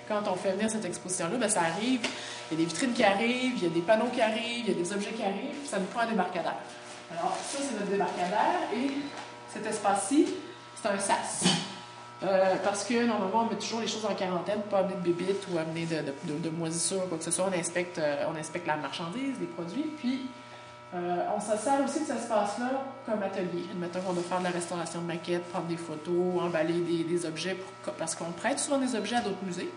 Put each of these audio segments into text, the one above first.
Quand on fait venir cette exposition-là, ben, ça arrive, il y a des vitrines qui arrivent, il y a des panneaux qui arrivent, il y a des objets qui arrivent, ça nous prend un débarcadère. Alors, ça, c'est notre débarcadère, et cet espace-ci, c'est un sas. Parce que, normalement, on met toujours les choses en quarantaine, pas amener de bébites ou amener de moisissures, quoi que ce soit. On inspecte la marchandise, les produits, puis on se sert aussi de cet espace-là comme atelier. Admettons qu'on doit faire de la restauration de maquettes, prendre des photos, emballer des objets, parce qu'on prête souvent des objets à d'autres musées.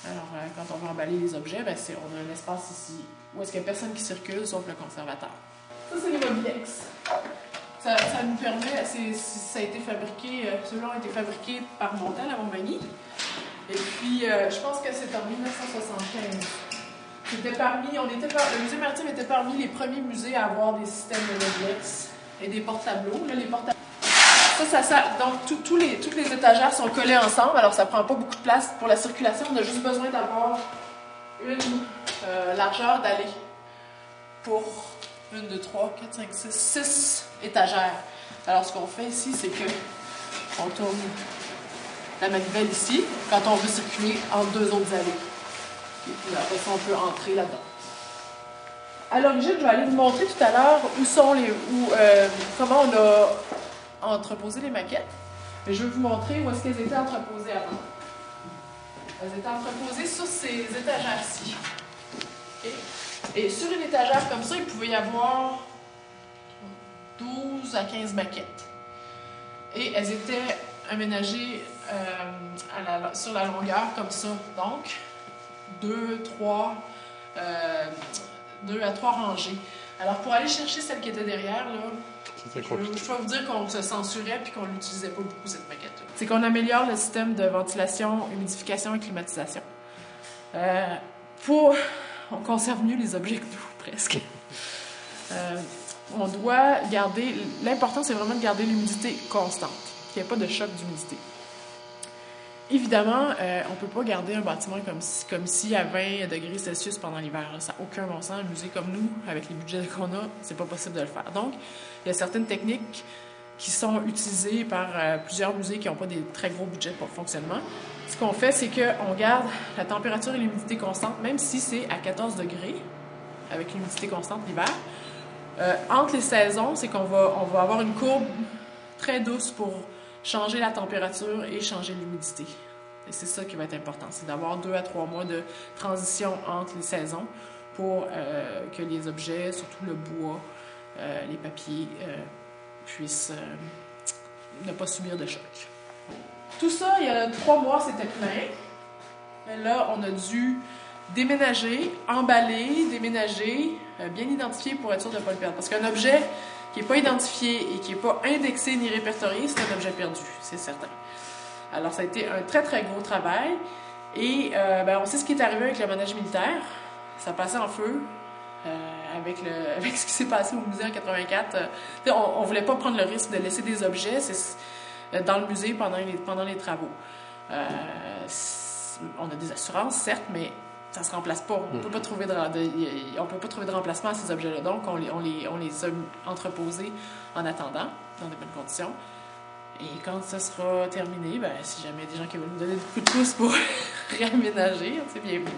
Alors, quand on veut emballer les objets, ben, on a un espace ici où est-ce qu'il n'y a personne qui circule, sauf le conservateur. Ça, c'est les Mobilex. Ça nous permet, ça a été fabriqué, ceux-là ont été fabriqués par Montel à Montmagny. Et puis, je pense que c'est en 1975. Le musée maritime était parmi les premiers musées à avoir des systèmes de Mobilex et des porte-tableaux. Là, les porte-tableaux. Donc, toutes les étagères sont collées ensemble, alors ça prend pas beaucoup de place pour la circulation. On a juste besoin d'avoir une largeur d'allée pour 1, 2, 3, 4, 5, 6 étagères. Alors, ce qu'on fait ici, c'est que on tourne la manivelle ici, quand on veut circuler entre deux autres allées. Et puis après ça, on peut entrer là-dedans. À l'origine, je vais aller vous montrer tout à l'heure comment on a entreposé les maquettes. Mais je vais vous montrer où est-ce qu'elles étaient entreposées avant. Elles étaient entreposées sur ces étagères-ci. Okay? Et sur une étagère comme ça, il pouvait y avoir 12 à 15 maquettes. Et elles étaient aménagées sur la longueur comme ça. Donc, 2 à 3 rangées. Alors, pour aller chercher celle qui était derrière, là, je vais vous dire qu'on se censurait et qu'on ne l'utilisait pas beaucoup, cette maquette-là. C'est qu'on améliore le système de ventilation, humidification et climatisation. On conserve mieux les objets que nous, presque. On doit garder... L'important, c'est vraiment de garder l'humidité constante, qu'il n'y ait pas de choc d'humidité. Évidemment, on ne peut pas garder un bâtiment comme si à 20 degrés Celsius pendant l'hiver. Ça n'a aucun bon sens. Un musée comme nous, avec les budgets qu'on a, c'est pas possible de le faire. Donc, il y a certaines techniques qui sont utilisées par plusieurs musées qui n'ont pas des très gros budgets pour le fonctionnement. Ce qu'on fait, c'est qu'on garde la température et l'humidité constante, même si c'est à 14 degrés, avec l'humidité constante l'hiver. Entre les saisons, c'est qu'on va avoir une courbe très douce pour changer la température et changer l'humidité. Et c'est ça qui va être important, c'est d'avoir 2 à 3 mois de transition entre les saisons pour que les objets, surtout le bois, les papiers, puissent ne pas subir de choc. Tout ça, il y a 3 mois, c'était plein. Et là, on a dû déménager, emballer, déménager, bien identifier pour être sûr de ne pas le perdre. Parce qu'un objet qui n'est pas identifié et qui n'est pas indexé ni répertorié, c'est un objet perdu, c'est certain. Alors, ça a été un très, très gros travail. Et on sait ce qui est arrivé avec le manège militaire. Ça passait en feu avec ce qui s'est passé au musée en 84. On ne voulait pas prendre le risque de laisser des objets dans le musée pendant les travaux. On a des assurances, certes, mais ça ne se remplace pas. On ne peut pas trouver de remplacement à ces objets-là. Donc, on les a entreposés en attendant, dans de bonnes conditions. Et quand ça sera terminé, si jamais il y a des gens qui veulent nous donner des coups de pouce pour réaménager, c'est bienvenu.